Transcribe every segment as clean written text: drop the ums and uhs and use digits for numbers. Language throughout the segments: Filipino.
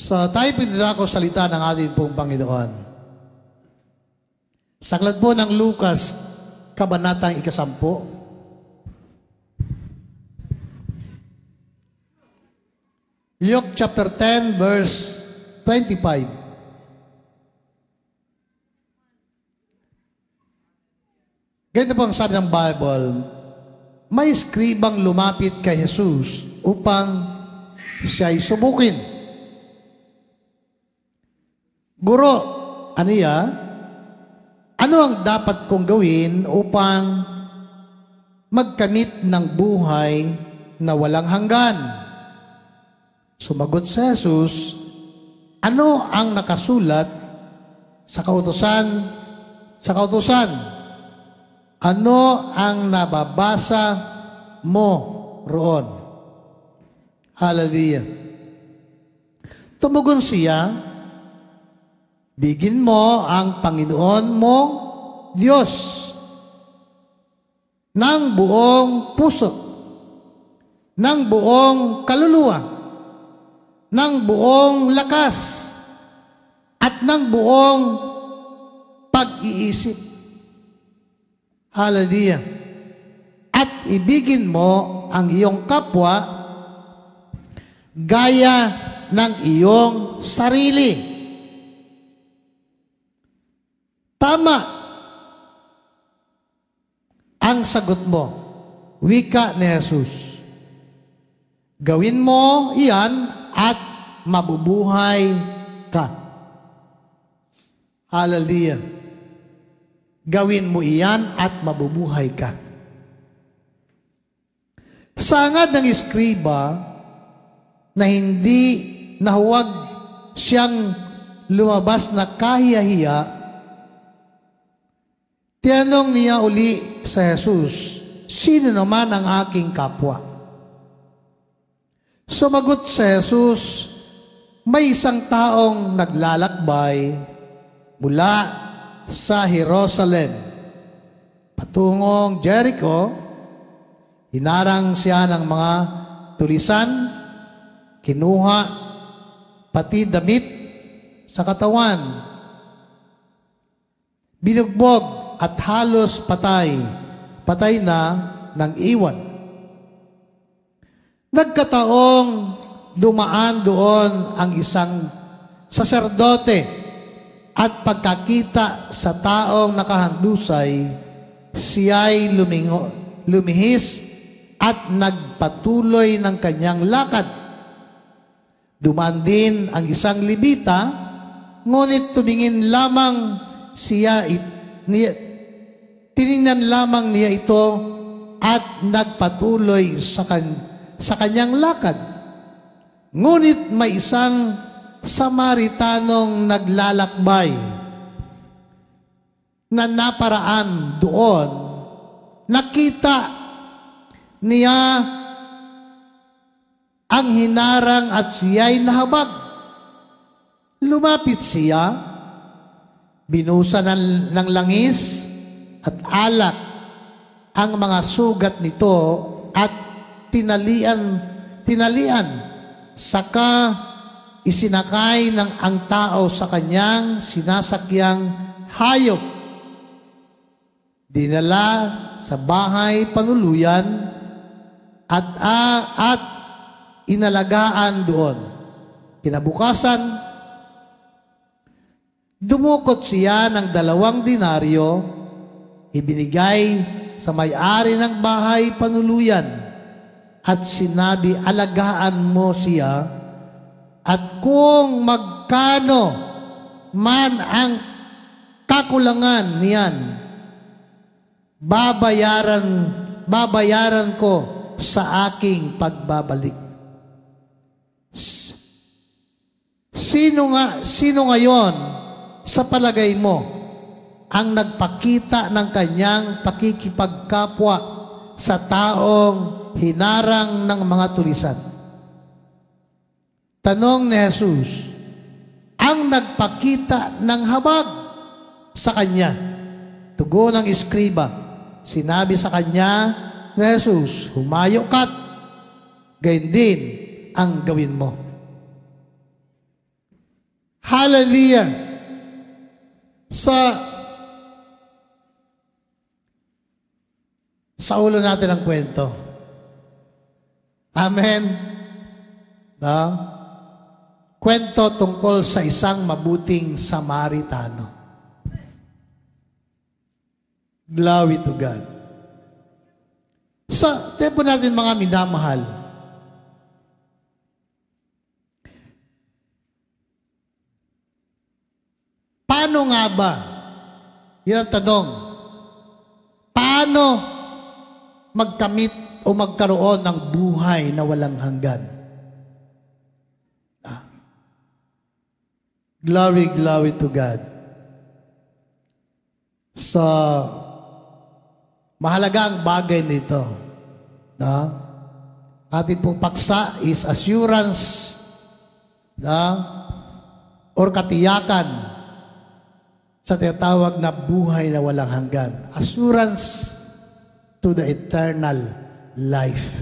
Sa tayo pinadako salita ng ating pong Panginoon. Sa aklat po ng Lucas, kabanatang 10. Luke chapter 10, verse 25. Ganito po ang sabi ng Bible, may eskribang lumapit kay Jesus upang siya'y subukin. Guro, aniya, ano ang dapat kong gawin upang magkamit ng buhay na walang hanggan? Sumagot si Jesus, ano ang nakasulat sa kautusan? Ano ang nababasa mo roon? Hallelujah. Tumugon siya, bigin mo ang Panginoon mong Diyos ng buong puso, ng buong kaluluwa, ng buong lakas, at ng buong pag-iisip. Hallelujah. At ibigin mo ang iyong kapwa gaya ng iyong sarili. Tama ang sagot mo, wika ni Jesus. Gawin mo iyan at mabubuhay ka. Hallelujah. Gawin mo iyan at mabubuhay ka. Sa hangad ng eskriba na hindi na huwag siyang lumabas na kahiya-hiya, tinanong niya uli sa Jesus, sino naman ang aking kapwa? Sumagot si Jesus, may isang taong naglalakbay mula sa Jerusalem patungong Jericho. Hinarang siya ng mga tulisan, kinuha pati damit sa katawan, binugbog at halos patay na ng iwan. Nagkataong dumaan doon ang isang saserdote at pagkakita sa taong nakahandusay, siya'y lumihis at nagpatuloy ng kanyang lakad. Dumaan din ang isang Levita, ngunit tumingin lamang tiningnan lamang niya ito at nagpatuloy sa kanyang lakad. Ngunit may isang Samaritanong naglalakbay na naparaan doon, nakita niya ang hinarang at siya'y nahabag. Lumapit siya, binusa ng langis at alak ang mga sugat nito at tinalian, saka isinakay ng ang tao sa kanyang sinasakyang hayop. Dinala sa bahay panuluyan at inalagaan doon. Kinabukasan, dumukot siya ng 2 denaryo, ibinigay sa may-ari ng bahay panuluyan at sinabi, alagaan mo siya at kung magkano man ang kakulangan niyan, babayaran ko sa aking pagbabalik. Sino ngayon sa palagay mo ang nagpakita ng kanyang pakikipagkapwa sa taong hinarang ng mga tulisan? Tanong ni Jesus, ang nagpakita ng habag sa kanya. Tugon ng eskriba, sinabi sa kanya ni Jesus, humayo ka't gayon din ang gawin mo. Hallelujah! Sa ulo natin ang kwento. Amen? No? Kwento tungkol sa isang mabuting Samaritano. Glory to God. Sa tempo natin mga minamahal, paano nga ba? Yan ang tanong. Paano magkamit o magkaroon ng buhay na walang hanggan? Glory, glory to God. So, mahalaga ang bagay nito. Ating pong paksa is assurance or katiyakan sa tinatawag na buhay na walang hanggan. Assurance to the eternal life.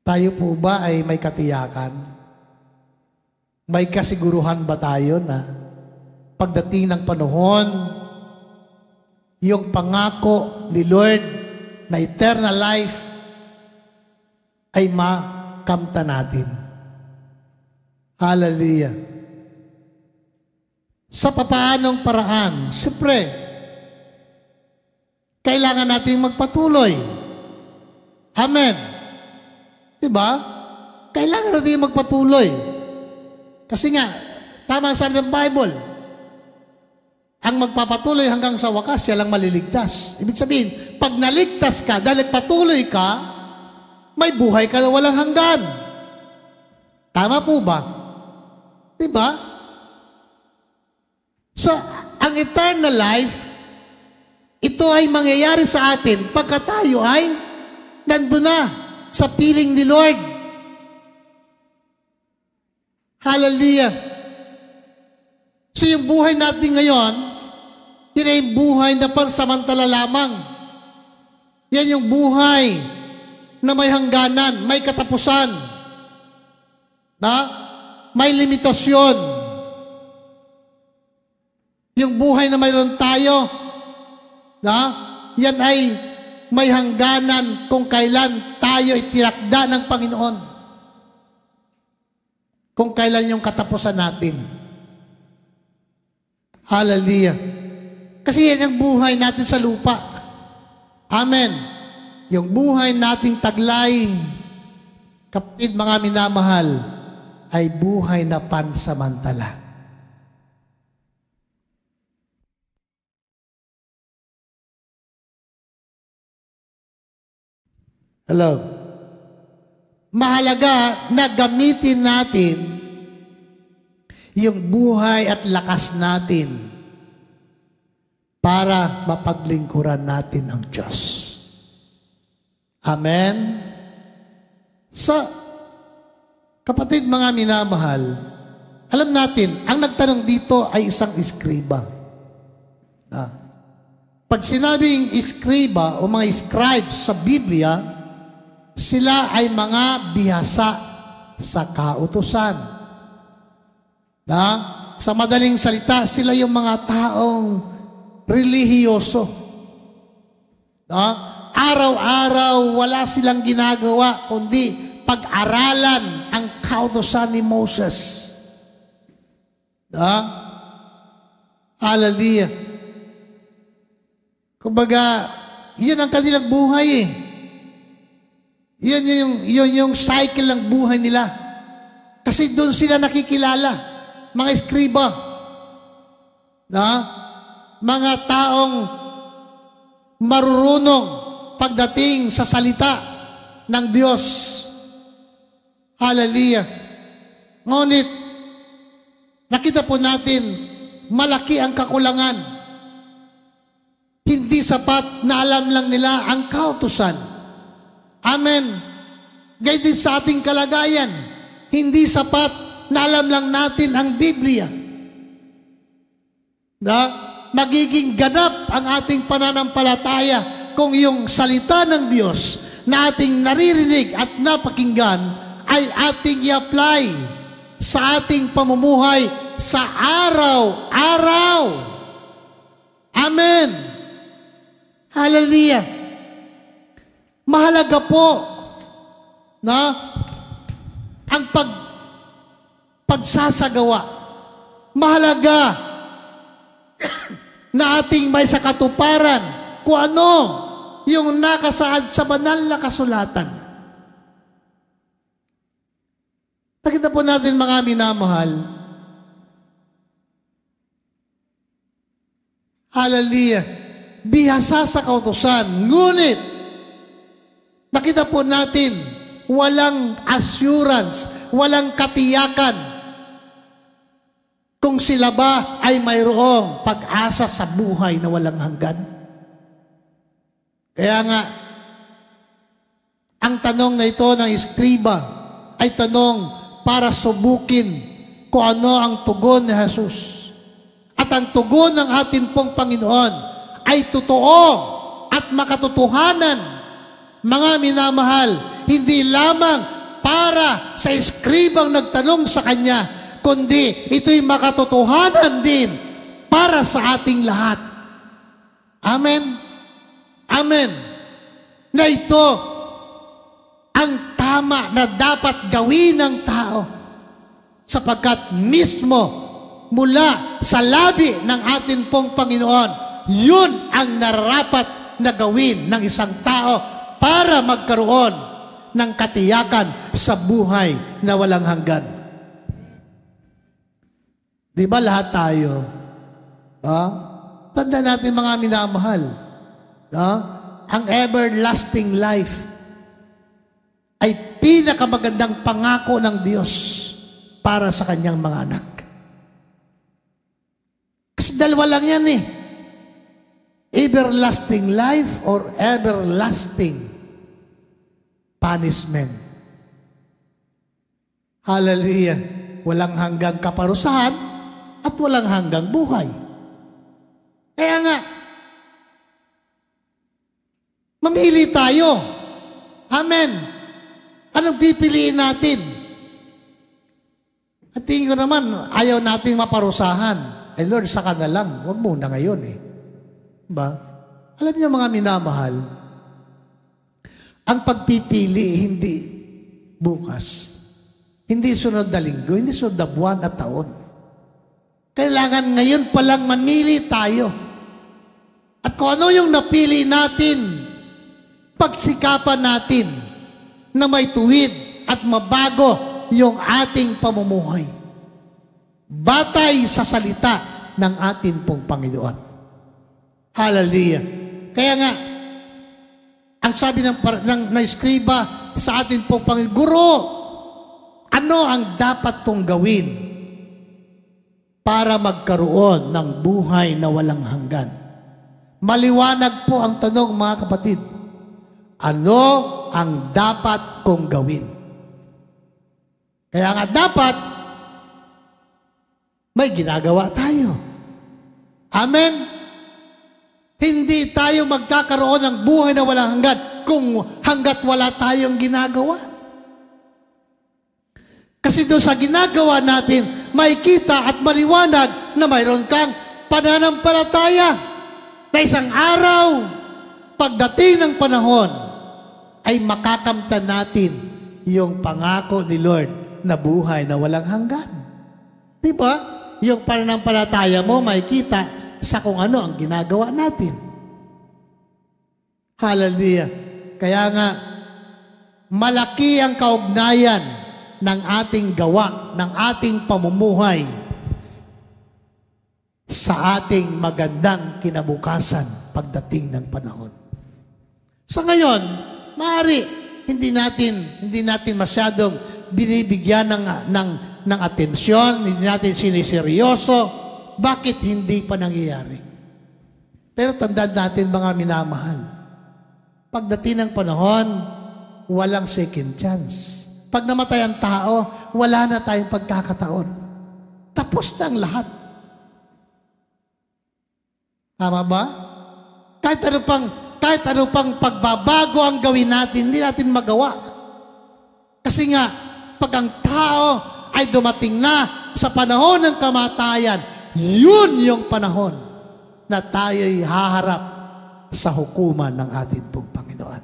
Tayo po ba ay may katiyakan? May kasiguruhan ba tayo na pagdating ng panahon, yung pangako ni Lord na eternal life ay makamta natin? Hallelujah! Sa papaanong paraan? Siyempre, kailangan natin magpatuloy. Amen. Diba? Kailangan natin magpatuloy. Kasi nga, tama ang sabi ng Bible, ang magpapatuloy hanggang sa wakas, siya lang maliligtas. Ibig sabihin, pag naligtas ka, dahil patuloy ka, may buhay ka na walang hanggan. Tama po ba? Diba? So, ang eternal life, ito ay mangyayari sa atin pagka tayo ay nandun na sa piling ni Lord. Hallelujah! So yung buhay natin ngayon, yun ay buhay na pansamantala lamang. Yan yung buhay na may hangganan, may katapusan, may limitasyon. Yung buhay na mayroon tayo, yan ay may hangganan kung kailan tayo itinakda ng Panginoon. Kung kailan yung katapusan natin. Hallelujah. Kasi yan ang buhay natin sa lupa. Amen. Yung buhay nating taglay, kapatid mga minamahal, ay buhay na pansamantala. Hello. Mahalaga na gamitin natin yung buhay at lakas natin para mapaglingkuran natin ang Diyos. Amen? Sa kapatid mga minamahal, alam natin, ang nagtanong dito ay isang iskriba. Pag sinabing iskriba o mga scribes sa Biblia, sila ay mga bihasa sa kautusan. Sa madaling salita, sila yung mga taong relihiyoso. Araw-araw, wala silang ginagawa, kundi pag-aralan ang kautusan ni Moses. Hallelujah. Kumbaga, yun ang kanilang buhay eh. Yun yung cycle ng buhay nila. Kasi doon sila nakikilala. Mga eskriba. Mga taong marurunong pagdating sa salita ng Diyos. Hallelujah. Ngunit, nakita po natin, malaki ang kakulangan. Hindi sapat na alam lang nila ang kautusan. Amen. Gayun din sa ating kalagayan, hindi sapat na alam lang natin ang Biblia. Magiging ganap ang ating pananampalataya kung yung salita ng Diyos na ating naririnig at napakinggan ay ating i-apply sa ating pamumuhay sa araw-araw. Amen. Hallelujah. Mahalaga po na ang pagsasagawa. Mahalaga na ating may sa katuparan kung ano yung nakasaad sa banal na kasulatan. Nakita po natin mga minamahal. Hallelujah. Bihasa sa kautusan. Ngunit, nakita po natin, walang assurance, walang katiyakan kung sila ba ay mayroong pag-asa sa buhay na walang hanggan. Kaya nga, ang tanong na ito ng iskriba ay tanong para subukin kung ano ang tugon ni Jesus. At ang tugon ng atin pong Panginoon ay totoo at makatotohanan. Mga minamahal, hindi lamang para sa iskribang nagtanong sa Kanya, kundi ito'y makatotohanan din para sa ating lahat. Amen? Amen. Na ito ang tama na dapat gawin ng tao sapagkat mismo mula sa labi ng atin pong Panginoon, yun ang narapat na gawin ng isang tao para magkaroon ng katiyakan sa buhay na walang hanggan. Di ba lahat tayo? Tanda natin mga minamahal. Ang everlasting life ay pinakamagandang pangako ng Diyos para sa kanyang mga anak. Kasi dalawa lang yan eh. Everlasting life or everlasting punishment. Hallelujah. Walang hanggang kaparusahan at walang hanggang buhay. Kaya nga, mamili tayo. Amen. Anong pipiliin natin? At tingin ko naman, ayaw nating maparusahan. Lord, saka na lang. Huwag muna ngayon eh. Diba? Alam niyo mga minamahal, ang pagpipili hindi bukas. Hindi sunod na linggo, hindi sunod na buwan at taon. Kailangan ngayon palang mamili tayo. At kung ano yung napili natin, pagsikapan natin na may tuwid at mabago yung ating pamumuhay. Batay sa salita ng atin pong Panginoon. Hallelujah. Kaya nga, ang sabi ng iskriba sa atin pong Panginoon, Guro, ano ang dapat kong gawin para magkaroon ng buhay na walang hanggan? Maliwanag po ang tanong, mga kapatid. Ano ang dapat kong gawin? Kaya nga dapat may ginagawa tayo. Amen? Hindi tayo magkakaroon ng buhay na walang hanggan kung hanggat wala tayong ginagawa. Kasi doon sa ginagawa natin, may kita at maliwanag na mayroon kang pananampalataya na isang araw, pagdating ng panahon, ay makakamtan natin yung pangako ni Lord na buhay na walang hanggan. Diba? Yung pananampalataya mo, may kita sa kung ano ang ginagawa natin. Hallelujah. Kaya nga, malaki ang kaugnayan ng ating gawa, ng ating pamumuhay sa ating magandang kinabukasan pagdating ng panahon. Sa ngayon, maaari hindi natin masyadong binibigyan ng atensyon, hindi natin siniseryoso. Bakit hindi pa nangyayari? Pero tandaan natin mga minamahal, pagdating ng panahon, walang second chance. Pag namatay ang tao, wala na tayong pagkakataon. Tapos na ang lahat. Tama ba? Kahit ano pang pagbabago ang gawin natin, hindi natin magawa. Kasi nga, pag ang tao ay dumating na sa panahon ng kamatayan, yun yung panahon na tayo'y haharap sa hukuman ng ating pong Panginoon.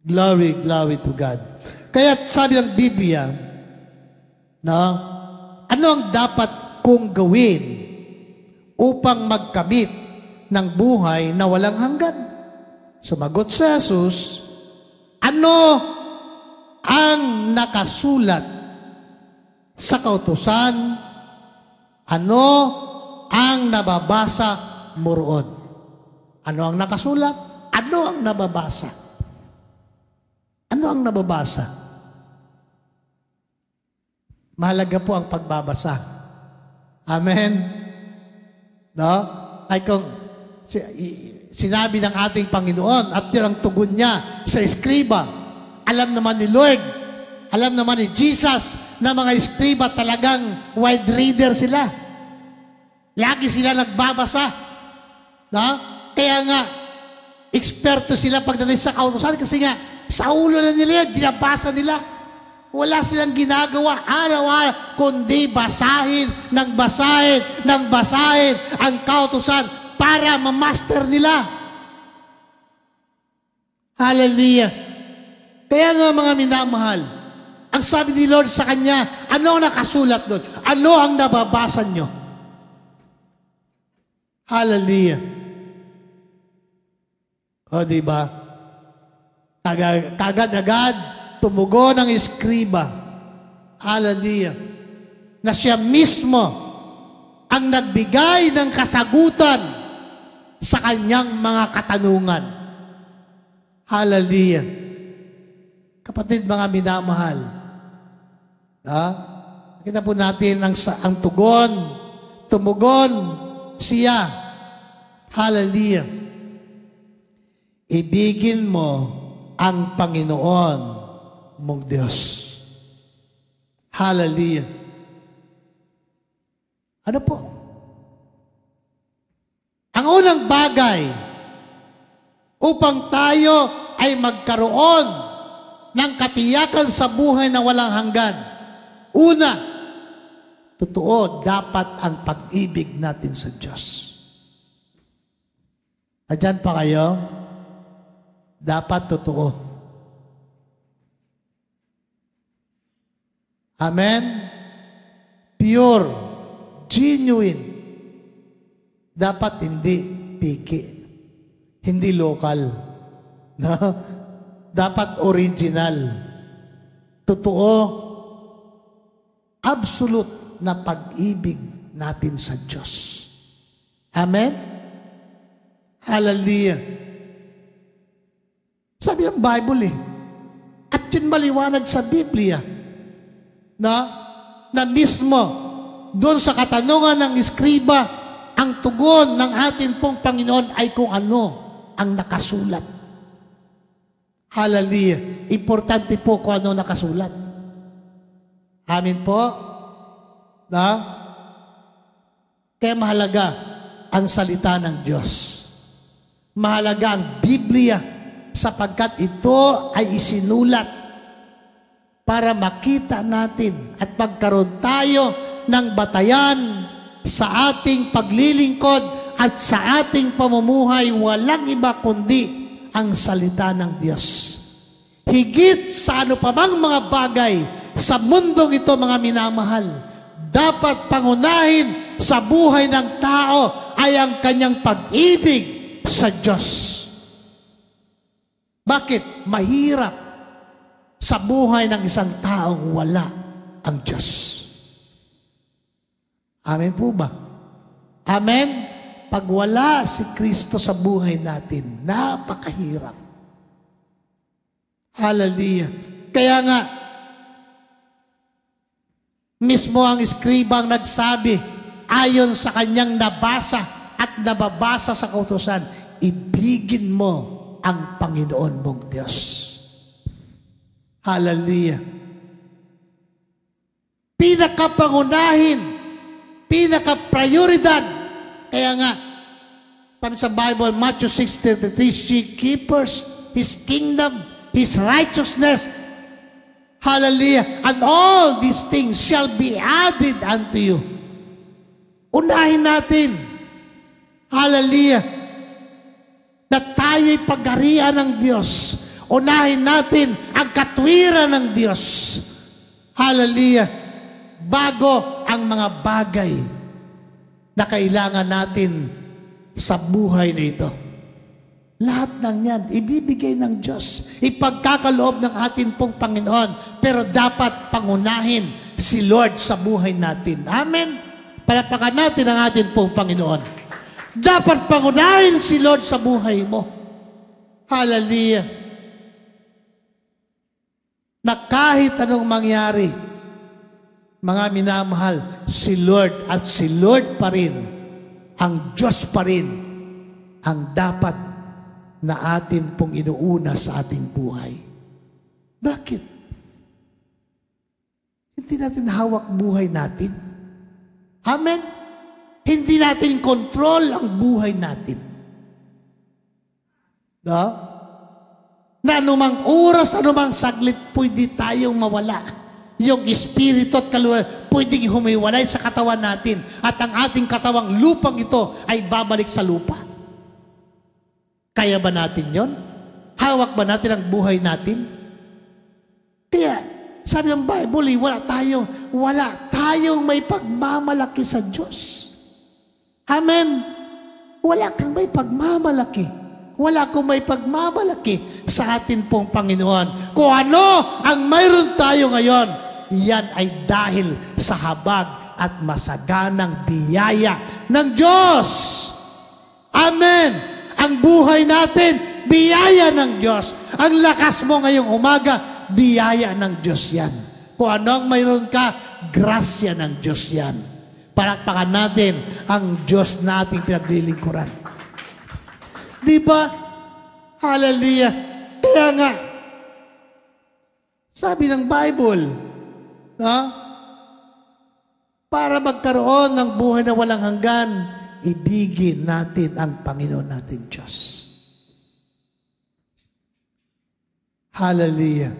Glory, glory to God. Kaya sabi ng Biblia, no, ano ang dapat kong gawin upang magkamit ng buhay na walang hanggan? Sumagot si Jesus, ano ang nakasulat sa kautusan? Ano ang nababasa mo roon? Ano ang nakasulat? Ano ang nababasa? Ano ang nababasa? Mahalaga po ang pagbabasa. Amen? No? Ay kung sinabi ng ating Panginoon at yun ang tugon niya sa eskriba, alam naman ni Lord, alam naman ni Jesus na mga eskriba talagang wide reader sila. Lagi sila nagbabasa. No? Kaya nga, eksperto sila pagdating sa kautusan kasi nga, sa ulo na nila, binabasa nila. Wala silang ginagawa araw-araw, kundi basahin ang kautusan para ma-master nila. Hallelujah. Kaya nga mga minamahal, ang sabi ni Lord sa kanya, ano ang nakasulat doon? Ano ang nababasa nyo? Hallelujah. O diba? Kagad-agad, tumugon ang eskriba. Hallelujah. Na siya mismo ang nagbigay ng kasagutan sa kanyang mga katanungan. Hallelujah. Kapatid, mga minamahal, nakita po natin ang tugon, tumugon siya. Hallelujah. Ibigin mo ang Panginoon mong Diyos. Hallelujah. Ano po? Ang unang bagay upang tayo ay magkaroon ng katiyakan sa buhay na walang hanggan. Una, totoo, dapat ang pag-ibig natin sa Diyos. Andyan pa kayo? Dapat totoo. Amen? Pure, genuine. Dapat hindi piki, hindi local. No? Dapat original. Totoo, absolute na pag-ibig natin sa Diyos. Amen? Hallelujah. Sabi ng Bible at yun maliwanag sa Biblia, na mismo doon sa katanungan ng eskriba, ang tugon ng ating pong Panginoon ay kung ano ang nakasulat. Hallelujah. Importante po kung ano nakasulat. Amin po. Kaya mahalaga ang salita ng Diyos. Mahalaga ang Biblia sapagkat ito ay isinulat para makita natin at magkaroon tayo ng batayan sa ating paglilingkod at sa ating pamumuhay. Walang iba kundi ang salita ng Diyos. Higit sa ano pa bang mga bagay sa mundong ito, mga minamahal, dapat pangunahin sa buhay ng tao ay ang kanyang pag-ibig sa Diyos. Bakit? Mahirap sa buhay ng isang taong wala ang Diyos. Amen po ba? Amen? Pag wala si Kristo sa buhay natin, napakahirap. Hallelujah. Kaya nga, mismo ang eskribang nagsabi, ayon sa kanyang nabasa at nababasa sa kautusan, ibigin mo ang Panginoon mong Diyos. Hallelujah. Pinakapangunahin, pinaka-prioridad. Kaya nga, sabi sa Bible, Matthew 6:33, seek ye first His kingdom, His righteousness. Hallelujah. And all these things shall be added unto you. Unahin natin. Hallelujah. Na tayo'y pagharian ng Diyos. Unahin natin ang katwiran ng Diyos. Hallelujah. Bago ang mga bagay na kailangan natin sa buhay na ito. Lahat ng yan, ibibigay ng Diyos. Ipagkakaloob ng atin pong Panginoon. Pero dapat pangunahin si Lord sa buhay natin. Amen? Palapakan natin ang atin pong Panginoon. Dapat pangunahin si Lord sa buhay mo. Hallelujah. Na kahit anong mangyari, mga minamahal, si Lord at si Lord pa rin, ang Diyos pa rin, ang dapat na atin pong inuuna sa ating buhay. Bakit? Hindi natin hawak buhay natin. Amen? Hindi natin control ang buhay natin. No? Na anumang oras, anumang saglit, pwede tayong mawala. Yung espiritu at kaluluwa, pwedeng humiwalay sa katawan natin. At ang ating katawang lupang ito ay babalik sa lupa. Kaya ba natin yon? Hawak ba natin ang buhay natin? Kaya, sabi ng Bible, wala tayong may pagmamalaki sa Diyos. Amen. Wala kang may pagmamalaki. Wala kang may pagmamalaki sa atin pong Panginoon. Kung ano ang mayroon tayo ngayon, yan ay dahil sa habag at masaganang biyaya ng Diyos. Amen. Ang buhay natin, biyaya ng Diyos. Ang lakas mo ngayong umaga, biyaya ng Diyos yan. Kung ano ang mayroon ka, grasya ng Diyos yan. Palakpakan natin ang Diyos na ating pinaglilingkuran. Di ba? Hallelujah. Kaya nga, sabi ng Bible, para magkaroon ng buhay na walang hanggan, ibigin natin ang Panginoon natin Diyos. Hallelujah.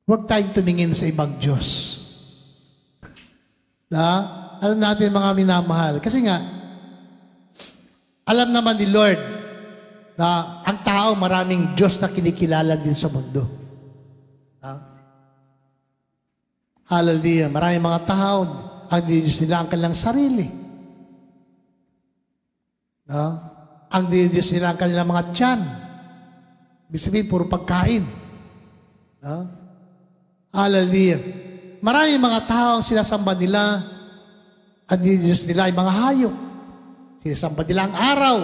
Huwag tayong tumingin sa ibang Diyos. Alam natin mga minamahal. Kasi nga, alam naman ni Lord na ang tao maraming Diyos na kinikilala din sa mundo. Hallelujah. Maraming mga tao, ang Diyos nila ang kanilang sarili. Ang Diyos nila ang kanilang mga tiyan. Ibig sabihin, puro pagkain. Hallelujah. Maraming mga tao ang sinasamba nila, ang Diyos nila ay mga hayop. Sinasamba nila ang araw.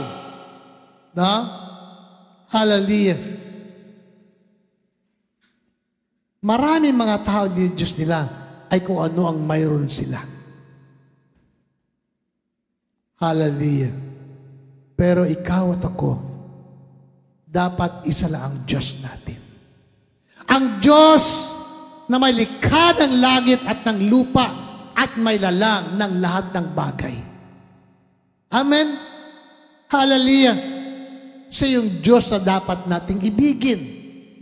Hallelujah. Maraming mga tao ang Diyos nila ay kung ano ang mayroon sila. Hallelujah. Pero ikaw at ako, dapat isa lang ang Diyos natin. Ang Diyos na may likha ng langit at ng lupa at may lalang ng lahat ng bagay. Amen? Hallelujah. Siya yung Diyos na dapat nating ibigin,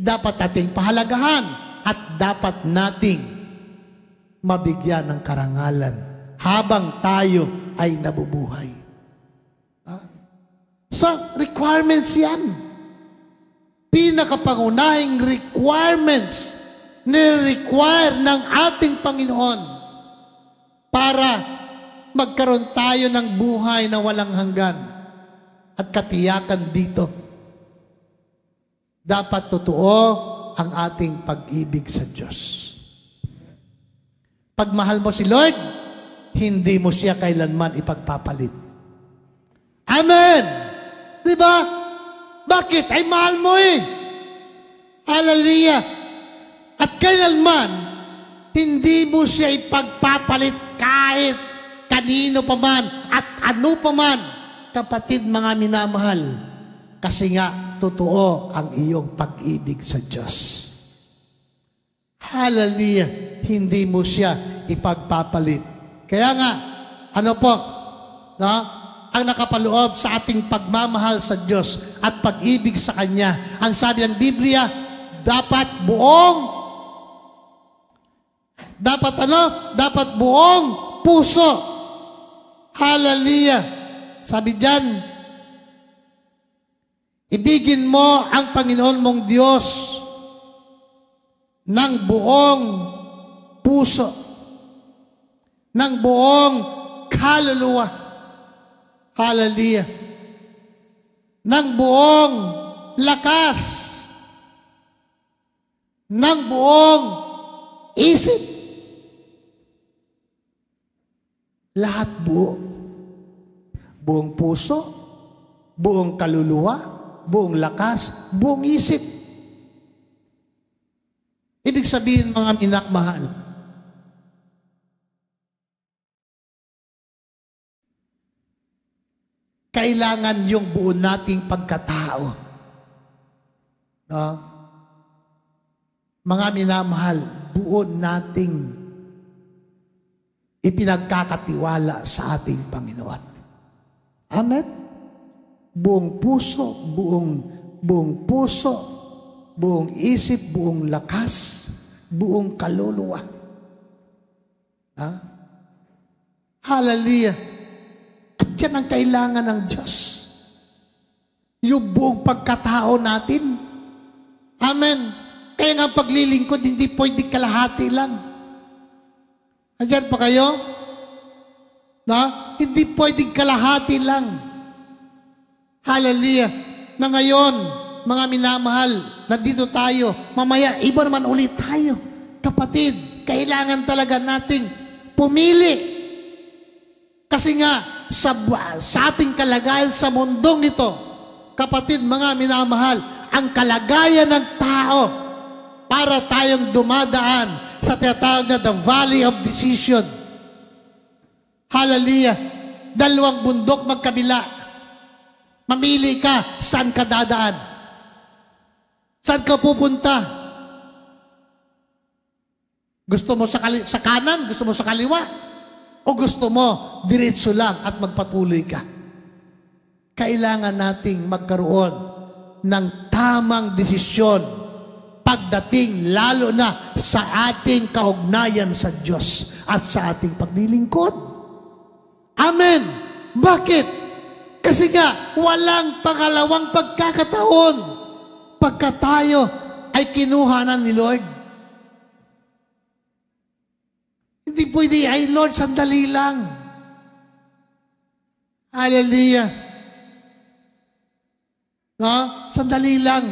dapat nating pahalagahan, at dapat nating mabigyan ng karangalan habang tayo ay nabubuhay. So, requirements yan. Pinakapangunahing requirements ni-require ng ating Panginoon para magkaroon tayo ng buhay na walang hanggan at katiyakan dito. Dapat totoo ang ating pag-ibig sa Diyos. Pag mahal mo si Lord, hindi mo siya kailanman ipagpapalit. Amen! Diba? Bakit? Ay mahal mo eh. Hallelujah! At kailanman, hindi mo siya ipagpapalit kahit kanino pa man at ano pa man, kapatid mga minamahal. Kasi nga, totoo ang iyong pag-ibig sa Diyos. Hallelujah! Hindi mo siya ipagpapalit. Kaya nga, ano po, ang nakapaloob sa ating pagmamahal sa Diyos at pag-ibig sa Kanya. Ang sabi ng Biblia, dapat buong, dapat buong puso. Hallelujah. Sabi diyan, ibigin mo ang Panginoon mong Diyos ng buong puso, ng buong kaluluwa. Hallelujah. Ng buong lakas, ng buong isip. Lahat buo. Buong puso, buong kaluluwa, buong lakas, buong isip. Ibig sabihin, mga minamahal, kailangan yung buo nating pagkatao. No? Mga minamahal, buo nating ipinagkakatiwala sa ating Panginoon. Amen? Buong puso, buong puso, buong isip, buong lakas, buong kaluluwa. Ha? Hallelujah. At yan ang kailangan ng Diyos. Yung buong pagkatao natin. Amen. Kaya nga paglilingkod, hindi pwede kalahati lang. Andiyan pa kayo? Na? Hindi pwedeng kalahati lang. Hallelujah. Na ngayon, mga minamahal, nandito tayo. Mamaya, iba naman ulit tayo. Kapatid, kailangan talaga nating pumili. Kasi nga, sa ating kalagayan sa mundong ito, kapatid, mga minamahal, ang kalagayan ng tao para tayong dumadaan sa tinatawag na the Valley of Decision. Hallelujah. Dalawang bundok magkabila. Mamili ka, saan ka dadaan? Saan ka pupunta? Gusto mo sa kanan? Gusto mo sa kaliwa? O gusto mo, diretso lang at magpatuloy ka? Kailangan nating magkaroon ng tamang desisyon pagdating lalo na sa ating kaugnayan sa Diyos at sa ating paglilingkod. Amen. Bakit? Kasi nga, walang pangalawang pagkakataon pagka tayo ay kinuhanan ni Lord. Hindi pwede, ay Lord, sandali lang. Hallelujah. No? Sandali lang.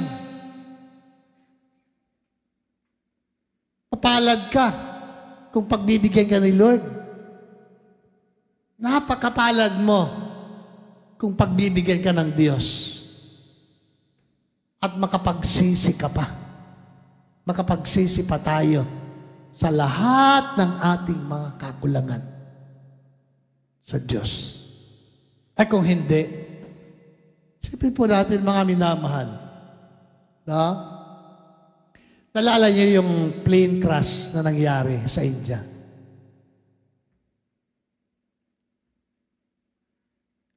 Papalad ka kung pagbibigyan ka ni Lord. Napakapalad mo kung pagbibigyan ka ng Diyos. At makapagsisi ka pa. Makapagsisi pa tayo sa lahat ng ating mga kakulangan sa Diyos. Ay kung hindi, isipin po natin mga minamahal. No? Nalala niyo yung plane crash na nangyari sa India.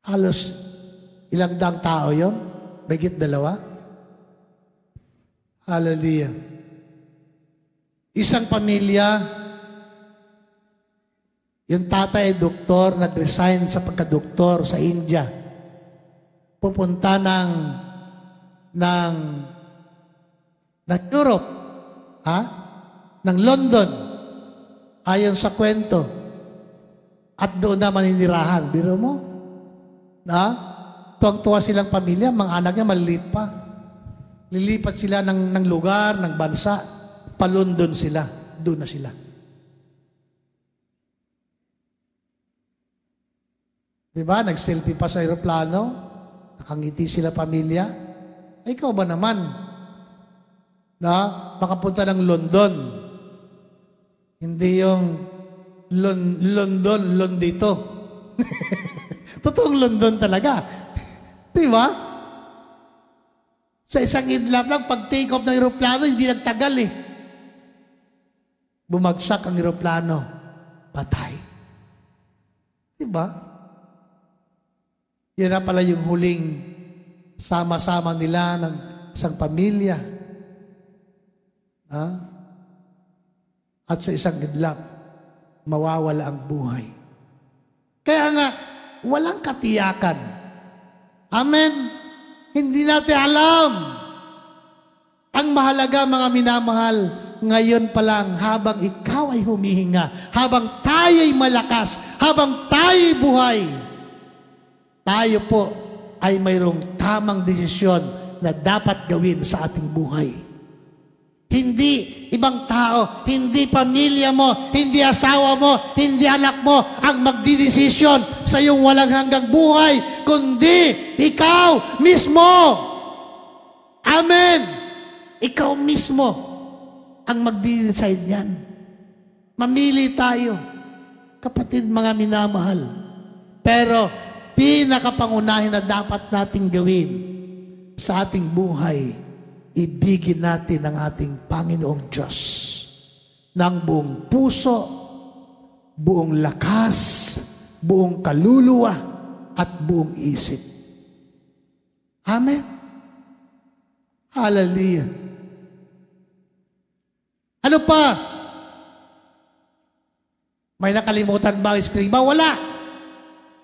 Halos ilang daang tao yun? Mahigit 2? Hallelujah. Isang pamilya, yung tatay ay doktor, nag-resign sa pagka-doktor sa India. Pupunta ng Europe, ng London, ayon sa kwento. At doon na maninirahan. Biro mo? Tuwang-tuwa silang pamilya, mga anak niya maliliit pa. Lilipat sila ng lugar, ng bansa. Pa-London sila. Doon na sila. Diba? Nag-selfie pa sa aeroplano. Nakangiti sila pamilya. Ay, ikaw ba naman? Makapunta ng London. Hindi yung London dito. Totoong London talaga. Diba? Sa isang idlap lang, pag take off ng aeroplano, hindi nagtagal eh. Bumagsak ang aeroplano. Patay. Diba? Yan na pala yung huling sama-sama nila ng isang pamilya. Ah? At sa isang idlap, mawawala ang buhay. Kaya nga, walang katiyakan. Amen? Hindi natin alam. Ang mahalaga, mga minamahal, ngayon pa lang, habang ikaw ay humihinga, habang tayo'y malakas, habang tayo'y buhay, tayo po ay mayroong tamang desisyon na dapat gawin sa ating buhay. Hindi ibang tao, hindi pamilya mo, hindi asawa mo, hindi anak mo ang magdidesisyon sa iyong walang hanggang buhay, kundi ikaw mismo. Amen. Ikaw mismo ang magdi-decide yan. Mamili tayo, kapatid, mga minamahal. Pero pinakapangunahin na dapat nating gawin sa ating buhay, ibigin natin ang ating Panginoong Diyos ng buong puso, buong lakas, buong kaluluwa, at buong isip. Amen. Hallelujah. Ano pa? May nakalimutan ba ang eskriba? Wala.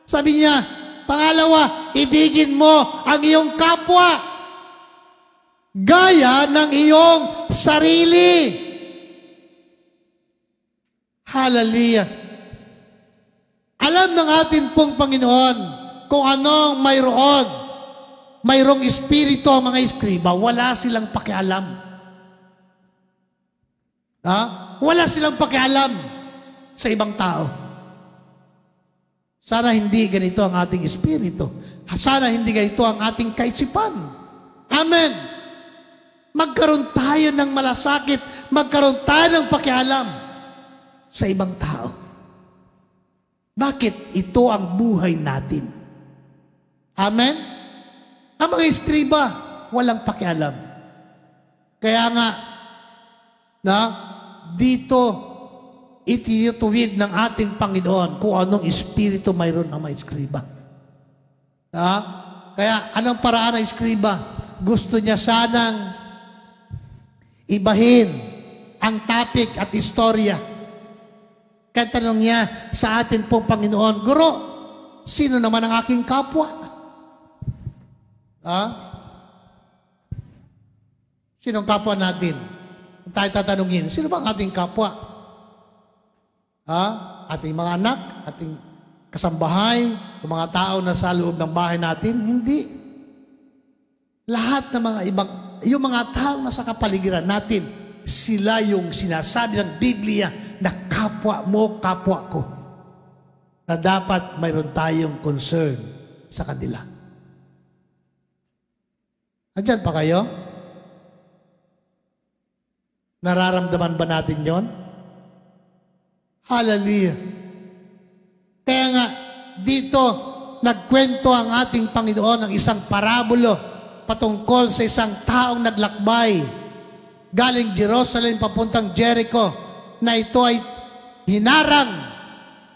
Sabi niya, pangalawa, ibigin mo ang iyong kapwa gaya ng iyong sarili. Hallelujah. Alam ng atin pong Panginoon kung anong mayroong espiritu ang mga eskriba, wala silang pakialam. Wala silang pakialam sa ibang tao. Sana hindi ganito ang ating espiritu. Sana hindi ganito ang ating kaisipan. Amen. Magkaroon tayo ng malasakit, magkaroon tayo ng pakialam sa ibang tao. Bakit? Ito ang buhay natin. Amen? Ang mga eskriba, walang pakialam. Kaya nga, dito, itinutuwid ng ating Panginoon kung anong espiritu mayroon ang mga eskriba. Kaya, anong paraan ng eskriba? Gusto niya sanang ibahin ang topic at istorya. Kaya tanong niya sa atin pong Panginoon, Guro, sino naman ang aking kapwa? Sinong kapwa natin? Tayo tatanungin, sino ba ang ating kapwa? Ating mga anak, ating kasambahay, o mga tao na sa loob ng bahay natin? Hindi. Lahat ng mga ibang, yung mga tao na sa kapaligiran natin, sila yung sinasabi ng Biblia na kapwa mo, kapwa ko. Na dapat mayroon tayong concern sa kanila. Andyan pa kayo? Nararamdaman ba natin yon? Hallelujah. Kaya nga, dito, nagkwento ang ating Panginoon ng isang parabulo patungkol sa isang taong naglakbay galing Jerusalem papuntang Jericho na ito ay hinarang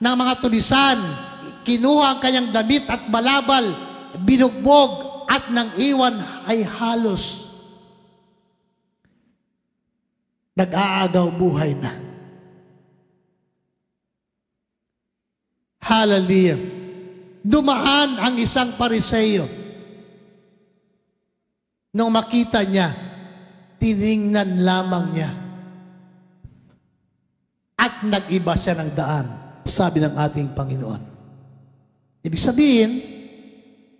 ng mga tulisan, kinuha ang kanyang damit at balabal, binugbog at nang iwan ay halos nag-aagaw buhay na. Hallelujah. Dumaan ang isang Pariseo. Nung makita niya, tiningnan lamang niya. At nag-iba siya ng daan, sabi ng ating Panginoon. Ibig sabihin,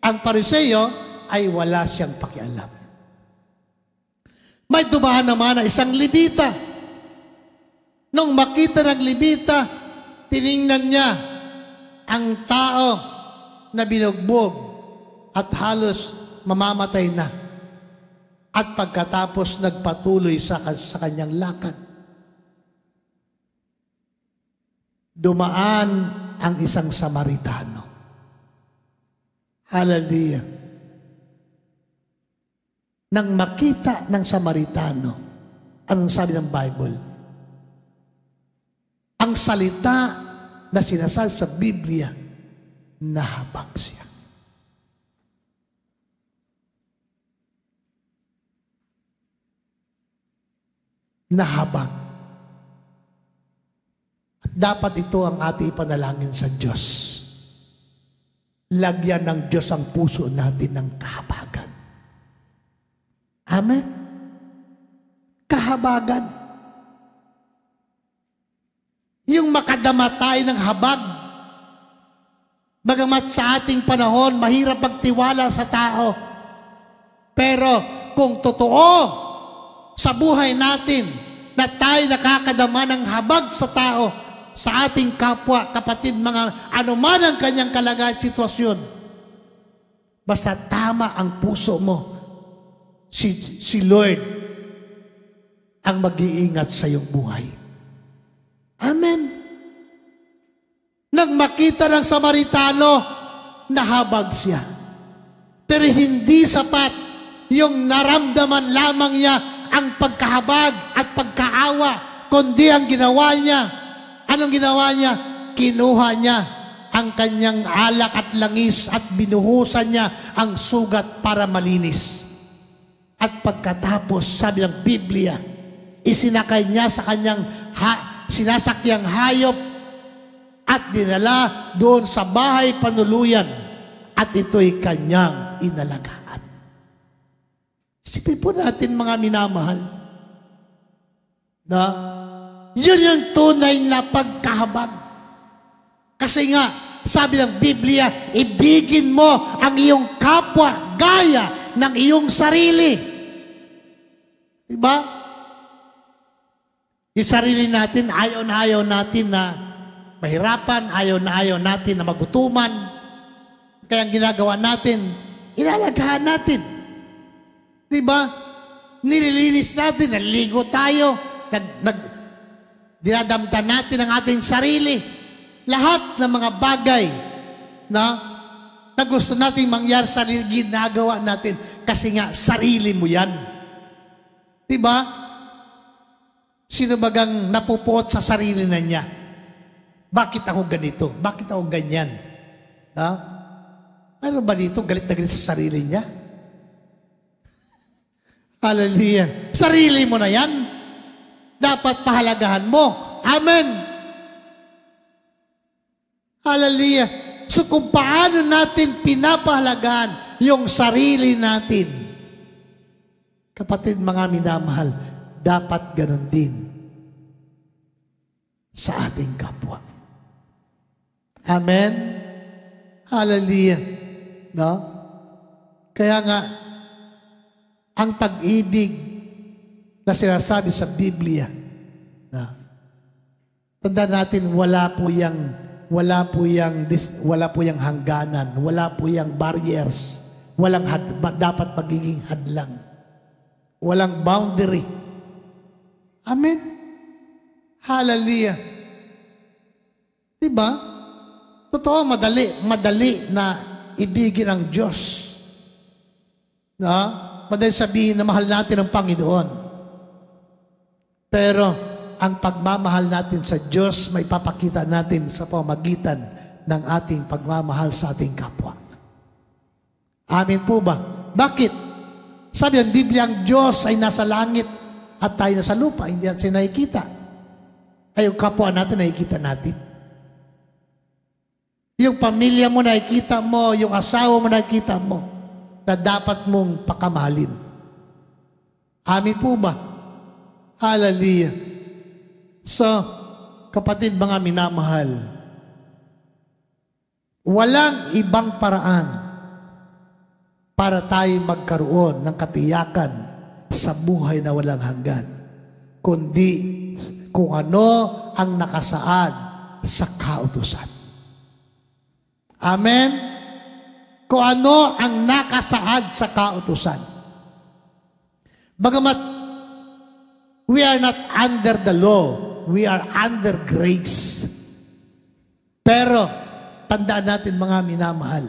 ang Pariseo ay wala siyang pakialam. May dumaan naman na isang Levita. Nung makita ng Levita, tiningnan niya ang tao na binugbog at halos mamamatay na. At pagkatapos nagpatuloy sa kanyang lakad. Dumaan ang isang Samaritano. Hallelujah. Nang makita ng Samaritano, anong sabi ng Bible? Ang salita na sinasabi sa Biblia, nahabag siya. na habag. At dapat ito ang ating ipanalangin sa Diyos. Lagyan ng Diyos ang puso natin ng kahabagan. Amen? Kahabagan. Yung makadama tayo ng habag. Bagamat sa ating panahon, mahirap magtiwala sa tao. Pero kung totoo sa buhay natin na tayo nakakadama ng habag sa tao, sa ating kapwa, kapatid, mga anuman ang kanyang kalagayan at sitwasyon, basta tama ang puso mo, si Lord ang mag-iingat sa iyong buhay. Amen. Nang makita ng Samaritano, nahabag siya. Pero hindi sapat yung naramdaman lamang niya ang pagkahabag at pagkaawa, kundi ang ginawa niya. Anong ginawa niya? Kinuha niya ang kanyang alak at langis at binuhusan niya ang sugat para malinis. At pagkatapos, sabi ng Biblia, isinakay niya sa kanyang sinasakyang hayop at dinala doon sa bahay panuluyan at ito'y kanyang inalagaan. Isipin po natin, mga minamahal, na yun yung tunay na pagkahabag. Kasi nga, sabi ng Biblia, ibigin mo ang iyong kapwa gaya ng iyong sarili. Diba? Yung sarili natin, ayaw na ayaw natin na mahirapan, ayaw na ayaw natin na magutuman. Kaya ang ginagawa natin, inalagahan natin. Diba? Nililinis natin, naliligo tayo, dinadamtan natin ang ating sarili. Lahat ng mga bagay na gusto natin mangyari sa sarili, ginagawa natin. Kasi nga, sarili mo yan. Diba? Sino bagang napupuot sa sarili na niya? Bakit ako ganito? Bakit ako ganyan? Ha? Ano ba dito? Galit na galit sa sarili niya? Hallelujah. Sarili mo na yan. Dapat pahalagahan mo. Amen. Hallelujah. So kung paano natin pinapahalagaan yung sarili natin, kapatid, mga minamahal, dapat ganon din sa ating kapwa. Amen? Hallelujah. No? Kaya nga, ang pag-ibig na sinasabi sa Biblia, na tandaan natin, wala po yang hangganan, wala po yang barriers, walang dapat magiging hadlang, walang boundary. Amen? Hallelujah. Diba? Totoo, madali na ibigin ang Diyos. Madali sabihin na mahal natin ang Panginoon. Pero, ang pagmamahal natin sa Diyos, may papakita natin sa pamamagitan ng ating pagmamahal sa ating kapwa. Amin po ba? Bakit? Sabi ng Biblia, ang Diyos ay nasa langit at tayo nasa lupa, hindi natin nakikita. Ay, yung kapwa natin, nakikita natin. Yung pamilya mo, nakikita mo, yung asawa mo, nakikita mo, na dapat mong pakamahalin. Amin po ba? Hallelujah. So, kapatid, mga minamahal, walang ibang paraan para tayo magkaroon ng katiyakan sa buhay na walang hanggan, kundi kung ano ang nakasaad sa kautusan. Amen? Kung ano ang nakasaad sa kautusan. Bagamat we are not under the law, we are under grace. Pero, tandaan natin, mga minamahal,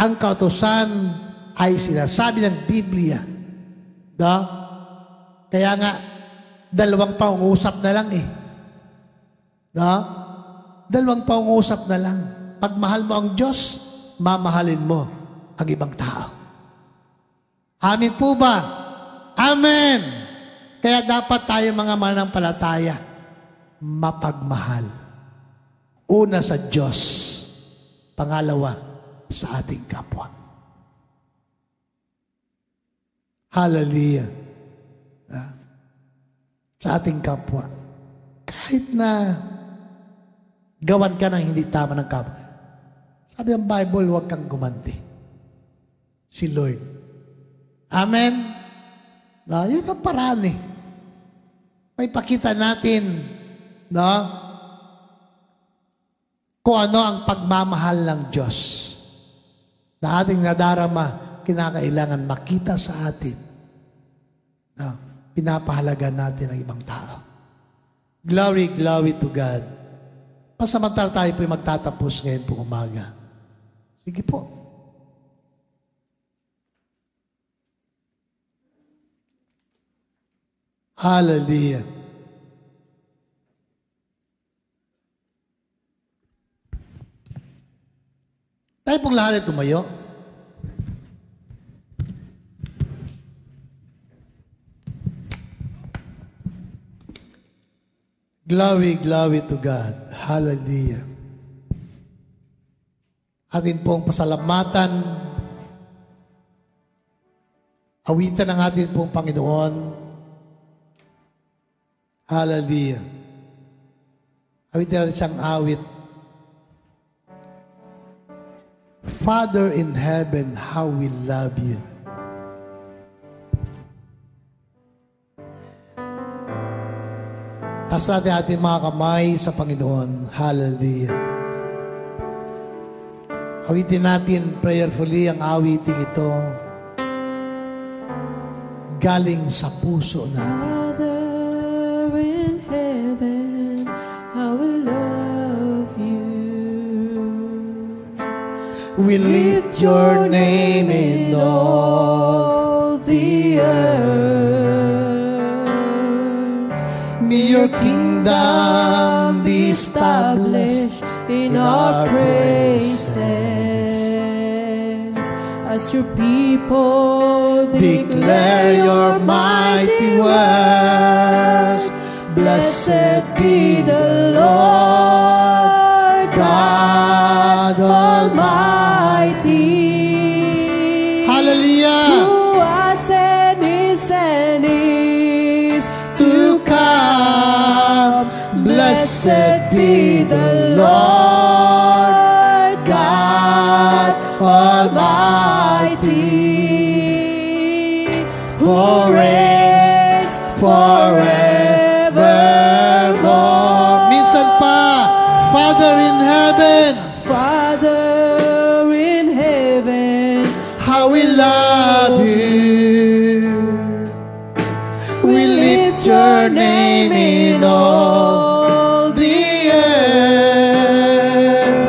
ang kautusan ay sinasabi ng Biblia. Kaya nga, dalawang pangungusap na lang eh. Dalawang pangungusap na lang. Pag mahal mo ang Diyos, mamahalin mo ang ibang tao. Amin po ba? Amen! Kaya dapat tayo mga mananampalataya, mapagmahal. Una sa Diyos, pangalawa sa ating kapwa. Hallelujah. Sa ating kapwa. Kahit na gawan ka ng hindi tama ng kapwa. Sabi ng Bible, huwag kang gumanti. Si Lord. Amen? Yun ang paraan eh. May pakita natin, no? Kung ano ang pagmamahal ng Diyos na ating nadarama, kinakailangan makita sa atin na pinapahalaga natin ang ibang tao. Glory, glory to God. Pasamantala tayo po'y magtatapos ngayon po umaga. Sige po. Hallelujah. Tayo pong lahat ay tumayo. Glory, glory to God. Hallelujah. Atin pong pasalamatan, awitan ng atin pong Panginoon. Hallelujah. Awitin natin siyang awit. Father in heaven, how we love you. Taas natin ating mga kamay sa Panginoon. Hallelujah. Awitin natin prayerfully ang awiting ito galing sa puso natin. Father in heaven, how we love you. We lift your name in all the earth. May your kingdom be established in our praises, as your people declare your mighty works. Blessed be the Lord God Almighty. Hallelujah. Who was and is to come. Blessed be the Lord God Almighty, who reigns forevermore. Minsan pa, Father in heaven, Father in heaven, how we love you. We lift your name in all the earth.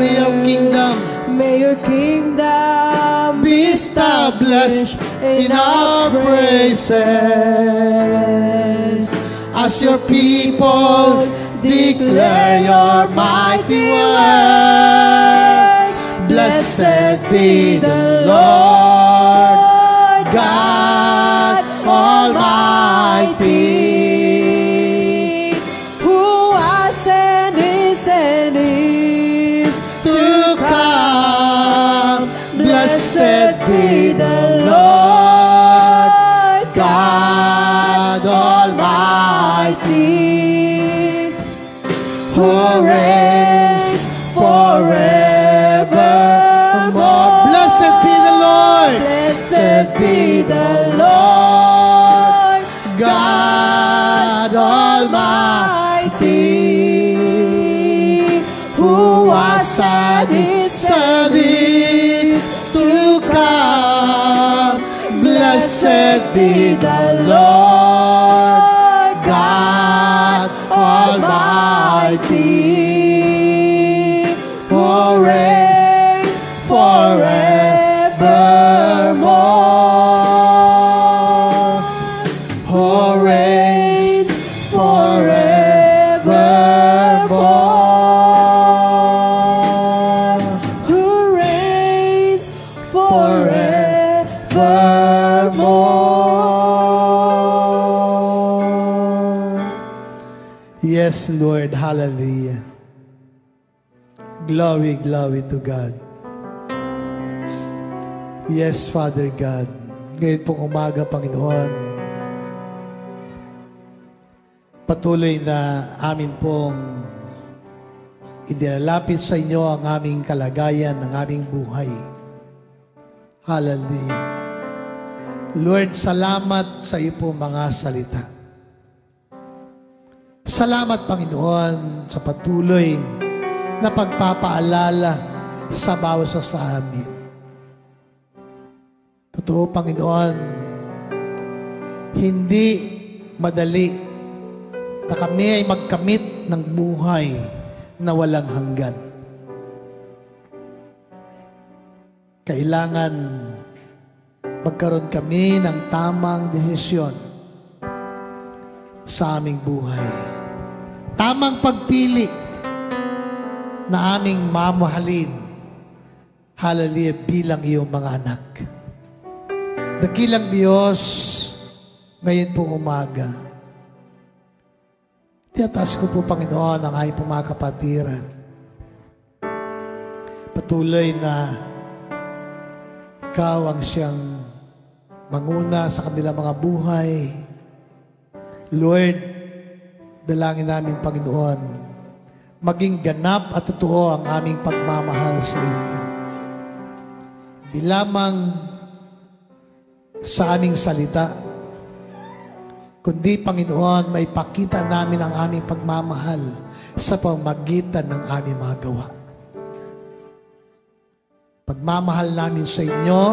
May your kingdom be established in our praises, as your people declare your mighty works. Blessed be the Lord God Almighty, who was and is to come. Blessed be the Lord God Almighty, who reigns forevermore. Blessed be the Lord. Blessed be the Lord God Almighty, who was and is to come. Blessed be the Lord God Almighty, who reigns forevermore. Who reigns forevermore. who reigns Forevermore. Yes, Lord. Hallelujah. Glory, glory to God. Yes, Father God. Ngayon pong umaga, Panginoon, patuloy na amin pong inilalapit sa inyo ang aming kalagayan, ang aming buhay. Hallelujah. Lord, salamat sa iyo po mga salita. Salamat, Panginoon, sa patuloy na pagpapaalala sa bawat isa sa amin. Totoo, Panginoon, hindi madali na kami ay magkamit ng buhay na walang hanggan. Kailangan magkaroon kami ng tamang desisyon sa aming buhay. Tamang pagpili na aming mamahalin, hallelujah, bilang iyong mga anak. Dakilang Diyos, ngayon po umaga, tiyataas ko po, Panginoon, ang aming po mga kapatiran. Patuloy na ikaw ang siyang manguna sa kanilang mga buhay. Lord, dalangin namin, Panginoon, maging ganap at totoo ang aming pagmamahal sa inyo. Di lamang sa aming salita, kundi, Panginoon, may pakita namin ang aming pagmamahal sa pamamagitan ng aming mga gawa. Pagmamahal namin sa inyo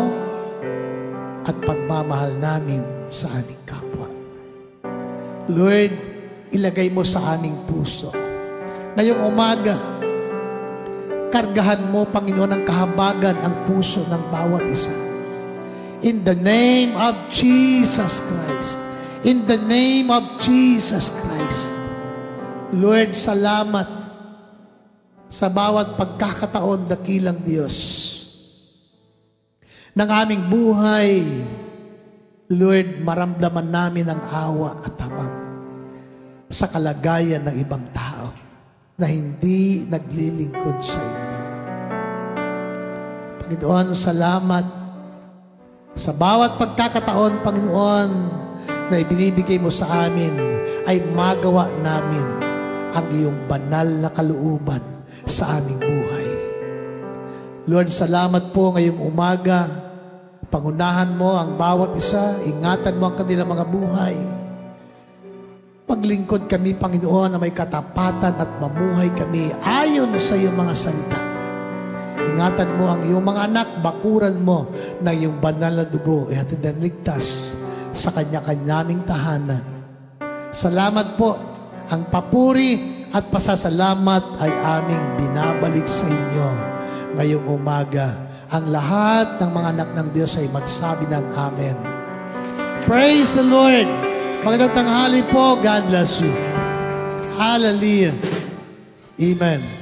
at pagmamahal namin sa aming kapwa. Lord, ilagay mo sa aming puso. Ngayong umaga, kargahan mo, Panginoon, ang kahabagan ang puso ng bawat isa. In the name of Jesus Christ. In the name of Jesus Christ. Lord, salamat sa bawat pagkakataon, dakilang Diyos, ng aming buhay. Lord, maramdaman namin ang awa at habag sa kalagayan ng ibang tao na hindi naglilingkod sa inyo. Panginoon, salamat sa bawat pagkakataon, Panginoon, na ibinibigay mo sa amin, ay magawa namin ang iyong banal na kalooban sa aming buhay. Lord, salamat po ngayong umaga. Pangunahan mo ang bawat isa, ingatan mo ang kanilang mga buhay. Paglingkod kami, Panginoon, na may katapatan at mamuhay kami ayon sa iyong mga salita. Ingatan mo ang iyong mga anak, bakuran mo na iyong banal na dugo ay hatid na ligtas sa kanya-kanyaming tahanan. Salamat po. Ang papuri at pasasalamat ay aming binabalik sa inyo ngayong umaga. Ang lahat ng mga anak ng Diyos ay magsabi ng Amen. Praise the Lord. Magandang tanghali po. God bless you. Hallelujah. Amen.